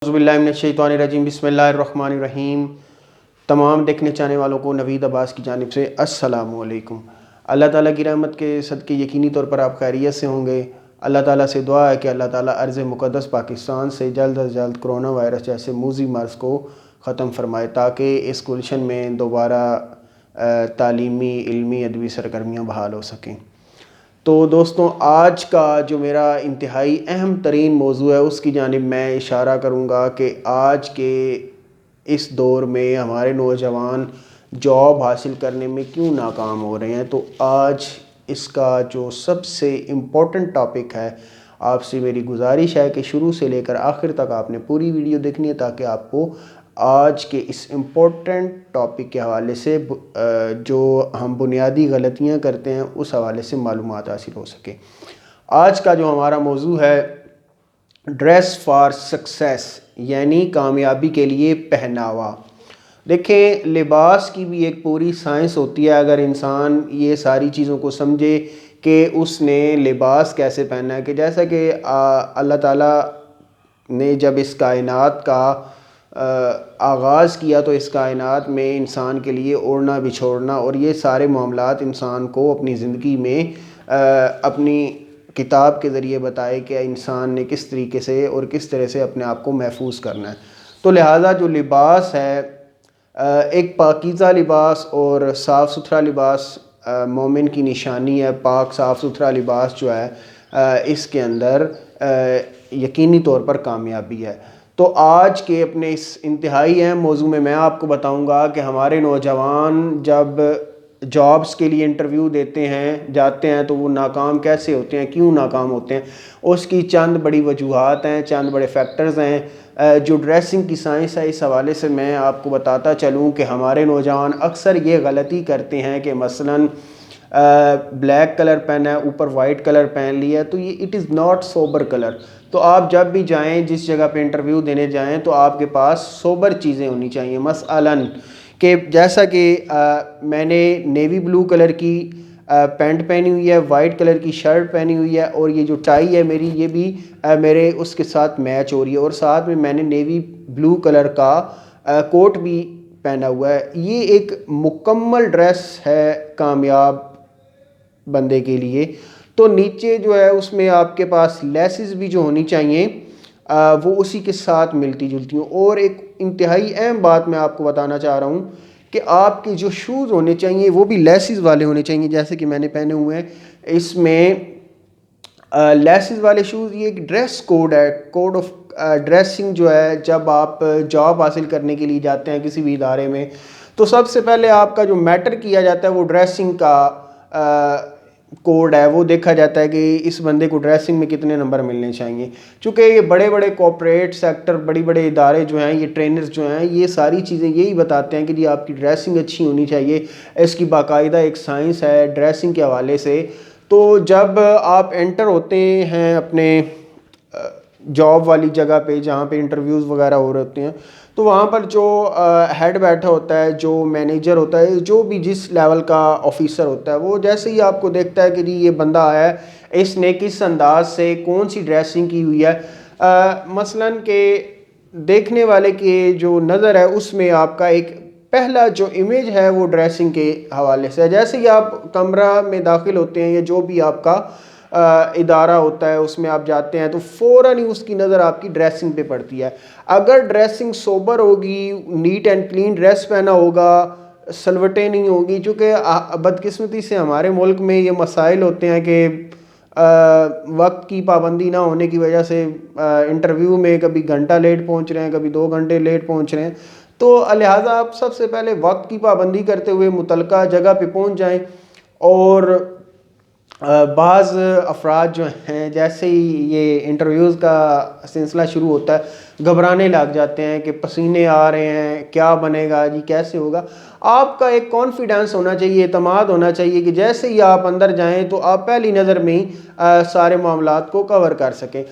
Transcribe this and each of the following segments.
اعوذ باللہ من الشیطان الرجیم، بسم اللہ الرحمن الرحیم۔ تمام دیکھنے چاہنے والوں کو نوید عباس کی جانب سے السلام علیکم۔ اللہ تعالیٰ کی رحمت کے صدقے یقینی طور پر آپ خیریت سے ہوں گے۔ اللہ تعالیٰ سے دعا ہے کہ اللہ تعالیٰ ارض مقدس پاکستان سے جلد از جلد کرونا وائرس جیسے موذی مرض کو ختم فرمائے تاکہ اس گلشن میں دوبارہ تعلیمی، علمی، ادبی سرگرمیاں بحال ہو سکیں۔ تو دوستوں، آج کا جو میرا انتہائی اہم ترین موضوع ہے اس کی جانب میں اشارہ کروں گا کہ آج کے اس دور میں ہمارے نوجوان جاب حاصل کرنے میں کیوں ناکام ہو رہے ہیں۔ تو آج اس کا جو سب سے امپورٹنٹ ٹاپک ہے، آپ سے میری گزارش ہے کہ شروع سے لے کر آخر تک آپ نے پوری ویڈیو دیکھنی ہے تاکہ آپ کو آج کے اس امپورٹنٹ ٹاپک کے حوالے سے جو ہم بنیادی غلطیاں کرتے ہیں اس حوالے سے معلومات حاصل ہو سکے۔ آج کا جو ہمارا موضوع ہے ڈریس فار سکسیس، یعنی کامیابی کے لیے پہناوا۔ دیکھیں، لباس کی بھی ایک پوری سائنس ہوتی ہے۔ اگر انسان یہ ساری چیزوں کو سمجھے کہ اس نے لباس کیسے پہننا ہے، کہ جیسا کہ اللہ تعالیٰ نے جب اس کائنات کا آغاز کیا تو اس کائنات میں انسان کے لیے اوڑھنا بچھوڑنا اور یہ سارے معاملات انسان کو اپنی زندگی میں اپنی کتاب کے ذریعے بتائے کہ انسان نے کس طریقے سے اور کس طرح سے اپنے آپ کو محفوظ کرنا ہے۔ تو لہٰذا جو لباس ہے، ایک پاکیزہ لباس اور صاف ستھرا لباس مومن کی نشانی ہے۔ پاک صاف ستھرا لباس جو ہے اس کے اندر یقینی طور پر کامیابی ہے۔ تو آج کے اپنے اس انتہائی اہم موضوع میں آپ کو بتاؤں گا کہ ہمارے نوجوان جب جابس کے لیے انٹرویو دیتے ہیں، جاتے ہیں، تو وہ ناکام کیسے ہوتے ہیں، کیوں ناکام ہوتے ہیں۔ اس کی چند بڑی وجوہات ہیں، چند بڑے فیکٹرز ہیں۔ جو ڈریسنگ کی سائنس ہے، اس حوالے سے میں آپ کو بتاتا چلوں کہ ہمارے نوجوان اکثر یہ غلطی کرتے ہیں کہ مثلاً بلیک کلر پہنا ہے، اوپر وائٹ کلر پہن لیا ہے، تو یہ it is not sober colour. تو آپ جب بھی جائیں، جس جگہ پہ انٹرویو دینے جائیں، تو آپ کے پاس سوبر چیزیں ہونی چاہیے۔ مثلاً کہ جیسا کہ میں نے نیوی بلو کلر کی پینٹ پہنی ہوئی ہے، وائٹ کلر کی شرٹ پہنی ہوئی ہے، اور یہ جو ٹائی ہے میری، یہ بھی میرے اس کے ساتھ میچ ہو رہی ہے، اور ساتھ میں نے نیوی بلو کلر کا کوٹ بھی پہنا ہوا ہے۔ یہ ایک مکمل ڈریس ہے کامیاب بندے کے لیے۔ تو نیچے جو ہے اس میں آپ کے پاس لیسز بھی جو ہونی چاہیے وہ اسی کے ساتھ ملتی جلتی ہوں۔ اور ایک انتہائی اہم بات میں آپ کو بتانا چاہ رہا ہوں کہ آپ کے جو شوز ہونے چاہیے وہ بھی لیسز والے ہونے چاہیے، جیسے کہ میں نے پہنے ہوئے ہیں۔ اس میں لیسز والے شوز، یہ ایک ڈریس کوڈ ہے، کوڈ آف ڈریسنگ جو ہے۔ جب آپ جاب حاصل کرنے کے لیے جاتے ہیں کسی بھی ادارے میں، تو سب سے پہلے آپ کا جو میٹر کیا جاتا ہے وہ ڈریسنگ کا کوڈ ہے۔ وہ دیکھا جاتا ہے کہ اس بندے کو ڈریسنگ میں کتنے نمبر ملنے چاہیے۔ چونکہ یہ بڑے بڑے کارپوریٹ سیکٹر، بڑی بڑے ادارے جو ہیں، یہ ٹرینرز جو ہیں، یہ ساری چیزیں یہی بتاتے ہیں کہ جی آپ کی ڈریسنگ اچھی ہونی چاہیے۔ اس کی باقاعدہ ایک سائنس ہے ڈریسنگ کے حوالے سے۔ تو جب آپ انٹر ہوتے ہیں اپنے جاب والی جگہ پہ، جہاں پہ انٹرویوز وغیرہ ہو رہے ہوتے ہیں، تو وہاں پر جو ہیڈ بیٹھا ہوتا ہے، جو مینیجر ہوتا ہے، جو بھی جس لیول کا آفیسر ہوتا ہے، وہ جیسے ہی آپ کو دیکھتا ہے کہ جی یہ بندہ آیا ہے، اس نے کس انداز سے کون سی ڈریسنگ کی ہوئی ہے، مثلاً کہ دیکھنے والے کی جو نظر ہے اس میں آپ کا ایک پہلا جو امیج ہے وہ ڈریسنگ کے حوالے سے ہے۔ جیسے ہی آپ کمرہ میں داخل ہوتے ہیں یا جو بھی آپ کا ادارہ ہوتا ہے اس میں آپ جاتے ہیں، تو فوراً ہی اس کی نظر آپ کی ڈریسنگ پہ پڑتی ہے۔ اگر ڈریسنگ سوبر ہوگی، نیٹ اینڈ کلین ڈریس پہنا ہوگا، سلوٹیں نہیں ہوگی، چونکہ بدقسمتی سے ہمارے ملک میں یہ مسائل ہوتے ہیں کہ وقت کی پابندی نہ ہونے کی وجہ سے انٹرویو میں کبھی گھنٹہ لیٹ پہنچ رہے ہیں، کبھی 2 گھنٹے لیٹ پہنچ رہے ہیں۔ تو لہٰذا آپ سب سے پہلے وقت کی پابندی کرتے ہوئے متعلقہ جگہ پہ پہنچ جائیں۔ اور بعض افراد جو ہیں، جیسے ہی یہ انٹرویوز کا سلسلہ شروع ہوتا ہے، گھبرانے لگ جاتے ہیں کہ پسینے آ رہے ہیں، کیا بنے گا جی، کیسے ہوگا۔ آپ کا ایک کانفیڈنس ہونا چاہیے، اعتماد ہونا چاہیے کہ جیسے ہی آپ اندر جائیں تو آپ پہلی نظر میں ہی سارے معاملات کو کور کر سکیں۔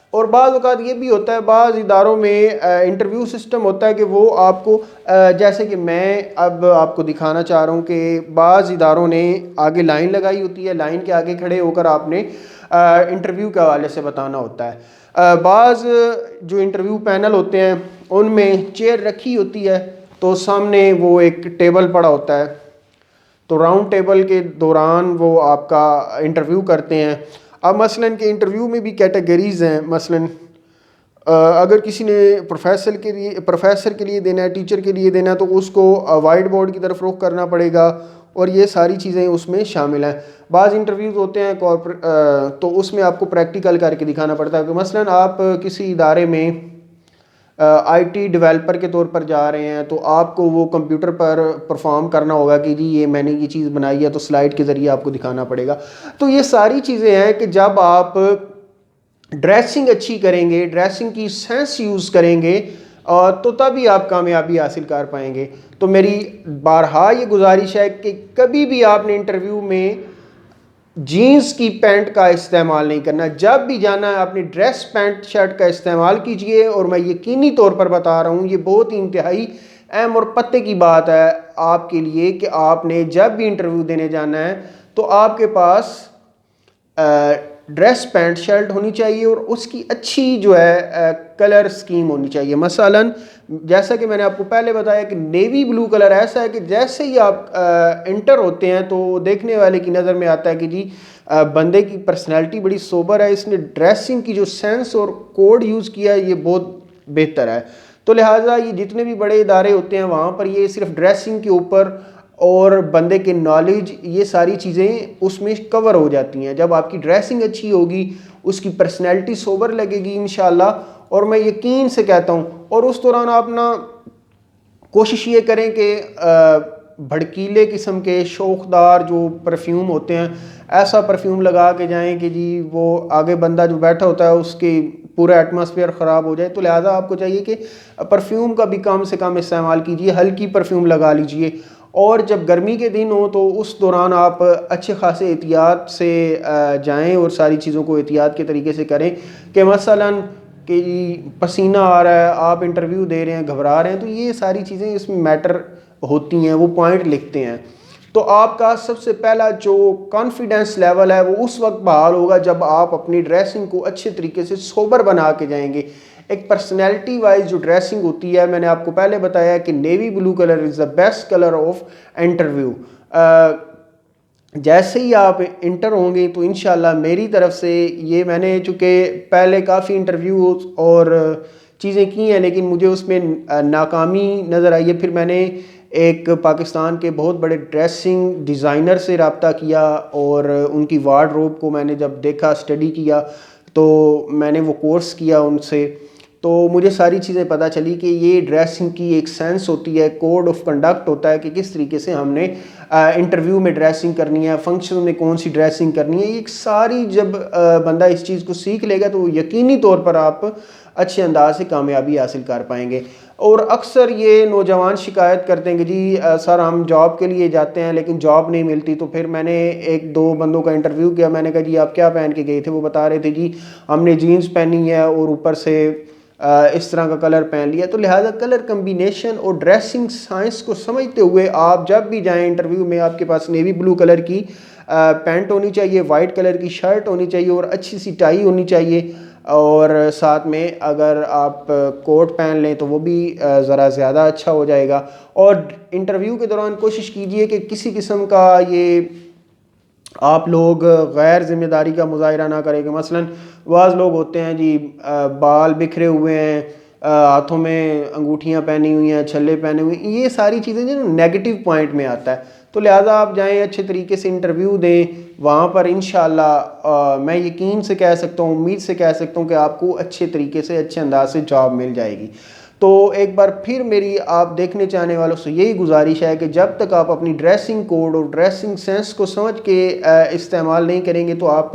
اور بعض اوقات یہ بھی ہوتا ہے، بعض اداروں میں انٹرویو سسٹم ہوتا ہے کہ وہ آپ کو جیسے کہ میں اب آپ کو دکھانا چاہ رہا ہوں کہ بعض اداروں نے آگے لائن لگائی ہوتی ہے، لائن کے آگے کھڑے ہو کر آپ نے انٹرویو کے حوالے سے بتانا ہوتا ہے۔ بعض جو انٹرویو پینل ہوتے ہیں ان میں چیئر رکھی ہوتی ہے تو سامنے وہ ایک ٹیبل پڑا ہوتا ہے، تو راؤنڈ ٹیبل کے دوران وہ آپ کا انٹرویو کرتے ہیں۔ اب مثلاً کہ انٹرویو میں بھی کیٹیگریز ہیں، مثلاً اگر کسی نے پروفیسر کے لیے دینا ہے، ٹیچر کے لیے دینا ہے، تو اس کو وائٹ بورڈ کی طرف رخ کرنا پڑے گا، اور یہ ساری چیزیں اس میں شامل ہیں۔ بعض انٹرویوز ہوتے ہیں تو اس میں آپ کو پریکٹیکل کر کے دکھانا پڑتا ہے کہ مثلاً آپ کسی ادارے میں آئی ٹی ڈیولپر کے طور پر جا رہے ہیں، تو آپ کو وہ کمپیوٹر پر پرفارم کرنا ہوگا کہ جی یہ میں نے یہ چیز بنائی ہے، تو سلائڈ کے ذریعے آپ کو دکھانا پڑے گا۔ تو یہ ساری چیزیں ہیں کہ جب آپ ڈریسنگ اچھی کریں گے، ڈریسنگ کی سینس یوز کریں گے، تو تبھی آپ کامیابی حاصل کر پائیں گے۔ تو میری بارہا یہ گزارش ہے کہ کبھی بھی آپ نے انٹرویو میں جینز کی پینٹ کا استعمال نہیں کرنا، جب بھی جانا ہے اپنی ڈریس پینٹ شرٹ کا استعمال کیجئے، اور میں یقینی طور پر بتا رہا ہوں یہ بہت ہی انتہائی اہم اور پتے کی بات ہے آپ کے لیے کہ آپ نے جب بھی انٹرویو دینے جانا ہے تو آپ کے پاس ڈریس پینٹ شرٹ ہونی چاہیے، اور اس کی اچھی جو ہے کلر سکیم ہونی چاہیے۔ مثلاً جیسا کہ میں نے آپ کو پہلے بتایا کہ نیوی بلو کلر ایسا ہے کہ جیسے ہی آپ انٹر ہوتے ہیں تو دیکھنے والے کی نظر میں آتا ہے کہ جی بندے کی پرسنالٹی بڑی سوبر ہے، اس نے ڈریسنگ کی جو سینس اور کوڈ یوز کیا ہے یہ بہت بہتر ہے۔ تو لہٰذا یہ جتنے بھی بڑے ادارے ہوتے ہیں وہاں پر یہ صرف ڈریسنگ کے اوپر اور بندے کے نالج، یہ ساری چیزیں اس میں کور ہو جاتی ہیں۔ جب آپ کی ڈریسنگ اچھی ہوگی، اس کی پرسنالٹی سوبر لگے گی انشاءاللہ، اور میں یقین سے کہتا ہوں، اور اس دوران آپ نا کوشش یہ کریں کہ بھڑکیلے قسم کے شوخدار جو پرفیوم ہوتے ہیں ایسا پرفیوم لگا کے جائیں کہ جی وہ آگے بندہ جو بیٹھا ہوتا ہے اس کی پورا ایٹماسفیئر خراب ہو جائے۔ تو لہٰذا آپ کو چاہیے کہ پرفیوم کا بھی کم سے کم استعمال کیجیے، ہلکی پرفیوم لگا لیجیے، اور جب گرمی کے دن ہو تو اس دوران آپ اچھے خاصے احتیاط سے جائیں اور ساری چیزوں کو احتیاط کے طریقے سے کریں کہ مثلاً کہ پسینہ آ رہا ہے، آپ انٹرویو دے رہے ہیں، گھبرا رہے ہیں، تو یہ ساری چیزیں اس میں میٹر ہوتی ہیں، وہ پوائنٹ لکھتے ہیں۔ تو آپ کا سب سے پہلا جو کانفیڈنس لیول ہے وہ اس وقت بحال ہوگا جب آپ اپنی ڈریسنگ کو اچھے طریقے سے سوبر بنا کے جائیں گے۔ ایک پرسنالٹی وائز جو ڈریسنگ ہوتی ہے، میں نے آپ کو پہلے بتایا کہ navy blue colour is the best colour of interview. جیسے ہی آپ انٹر ہوں گے تو انشاءاللہ میری طرف سے یہ، میں نے چونکہ پہلے کافی انٹرویو اور چیزیں کی ہیں لیکن مجھے اس میں ناکامی نظر آئی ہے، پھر میں نے ایک پاکستان کے بہت بڑے ڈریسنگ ڈیزائنر سے رابطہ کیا اور ان کی وارڈروب کو میں نے جب دیکھا، اسٹڈی کیا، تو میں نے وہ کورس کیا ان سے، تو مجھے ساری چیزیں پتہ چلی کہ یہ ڈریسنگ کی ایک سینس ہوتی ہے، کوڈ آف کنڈکٹ ہوتا ہے کہ کس طریقے سے ہم نے انٹرویو میں ڈریسنگ کرنی ہے، فنکشن میں کون سی ڈریسنگ کرنی ہے۔ یہ ساری جب بندہ اس چیز کو سیکھ لے گا تو یقینی طور پر آپ اچھے انداز سے کامیابی حاصل کر پائیں گے۔ اور اکثر یہ نوجوان شکایت کرتے ہیں کہ جی سر ہم جاب کے لیے جاتے ہیں لیکن جاب نہیں ملتی، تو پھر میں نے ایک دو بندوں کا انٹرویو کیا، میں نے کہا جی آپ کیا پہن کے گئے تھے؟ وہ بتا رہے تھے جی ہم نے جینز پہنی ہے اور اوپر سے اس طرح کا کلر پہن لیا۔ تو لہٰذا کلر کمبینیشن اور ڈریسنگ سائنس کو سمجھتے ہوئے آپ جب بھی جائیں انٹرویو میں، آپ کے پاس نیوی بلو کلر کی پینٹ ہونی چاہیے، وائٹ کلر کی شرٹ ہونی چاہیے اور اچھی سی ٹائی ہونی چاہیے، اور ساتھ میں اگر آپ کوٹ پہن لیں تو وہ بھی ذرا زیادہ اچھا ہو جائے گا۔ اور انٹرویو کے دوران کوشش کیجئے کہ کسی قسم کا یہ آپ لوگ غیر ذمہ داری کا مظاہرہ نہ کریں، کہ مثلاً بعض لوگ ہوتے ہیں جی بال بکھرے ہوئے ہیں، ہاتھوں میں انگوٹھیاں پہنی ہوئی ہیں، چھلے پہنے ہوئے ہیں، یہ ساری چیزیں جو نیگیٹو پوائنٹ میں آتا ہے۔ تو لہٰذا آپ جائیں اچھے طریقے سے انٹرویو دیں، وہاں پر انشاءاللہ میں یقین سے کہہ سکتا ہوں، امید سے کہہ سکتا ہوں کہ آپ کو اچھے طریقے سے اچھے انداز سے جاب مل جائے گی۔ تو ایک بار پھر میری آپ دیکھنے چاہنے والوں سے یہی گزارش ہے کہ جب تک آپ اپنی ڈریسنگ کوڈ اور ڈریسنگ سینس کو سمجھ کے استعمال نہیں کریں گے تو آپ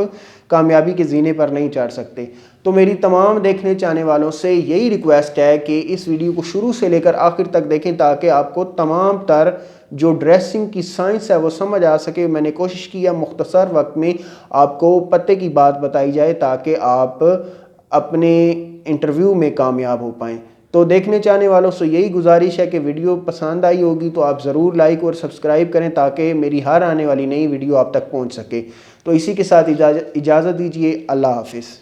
کامیابی کے زینے پر نہیں چڑھ سکتے۔ تو میری تمام دیکھنے چاہنے والوں سے یہی ریکویسٹ ہے کہ اس ویڈیو کو شروع سے لے کر آخر تک دیکھیں تاکہ آپ کو تمام تر جو ڈریسنگ کی سائنس ہے وہ سمجھ آ سکے۔ میں نے کوشش کی ہے مختصر وقت میں آپ کو پتے کی بات بتائی جائے تاکہ آپ اپنے انٹرویو میں کامیاب ہو پائیں۔ تو دیکھنے چاہنے والوں سے یہی گزارش ہے کہ ویڈیو پسند آئی ہوگی تو آپ ضرور لائک اور سبسکرائب کریں تاکہ میری ہر آنے والی نئی ویڈیو آپ تک پہنچ سکے۔ تو اسی کے ساتھ اجازت دیجیے، اللہ حافظ۔